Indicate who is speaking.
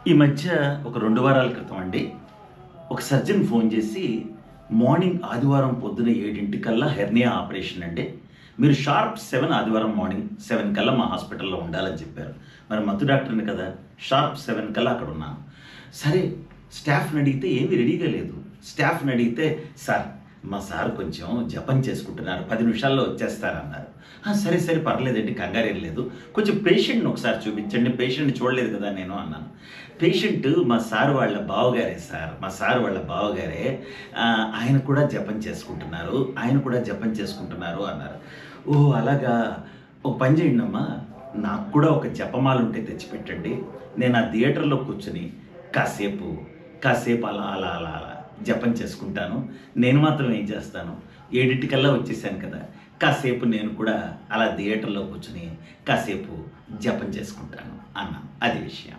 Speaker 1: ఈ మధ్య ఒక 2 వారాల క్రితం అండి ఒక సర్జన్ ఫోన్ చేసి మార్నింగ్ ఆదివారం పొద్దున 7 హెర్నియా ఆపరేషన్ అండి. మీరు షార్ప్ 7 ఆదివారం మార్నింగ్ 7 కల్లా మా హాస్పిటల్లో ఉండాలని చెప్పారు. మరి మత్తు డాక్టర్ని కదా, షార్ప్ 7 కల్లా అక్కడ ఉన్నాను. సరే స్టాఫ్ని అడిగితే ఏమీ రెడీగా లేదు. స్టాఫ్ని అడిగితే సార్ మా సార్ కొంచెం జపం చేసుకుంటున్నారు, 10 నిమిషాల్లో వచ్చేస్తారన్నారు. సరే సరే పర్లేదండి, కంగారేం లేదు, కొంచెం పేషెంట్ని ఒకసారి చూపించండి, పేషెంట్ని చూడలేదు కదా నేను అన్నాను. పేషెంట్ మా సార్ వాళ్ళ బావగారే సార్, మా సార్ వాళ్ళ బావగారే, ఆయన కూడా జపం చేసుకుంటున్నారు, ఆయన కూడా జపం చేసుకుంటున్నారు అన్నారు. ఓహో అలాగా, ఒక పని చేయండి అమ్మా, నాకు కూడా ఒక జపమాల ఉంటే తెచ్చిపెట్టండి, నేను ఆ థియేటర్లో కూర్చుని కాసేపు కాసేపు అలా అలా అలా అలా జపం చేసుకుంటాను. నేను మాత్రం ఏం చేస్తాను, 7 వచ్చేసాను కదా, కాసేపు నేను కూడా అలా థియేటర్లో కూర్చుని కాసేపు జపం చేసుకుంటాను అన్నాను. అది విషయం.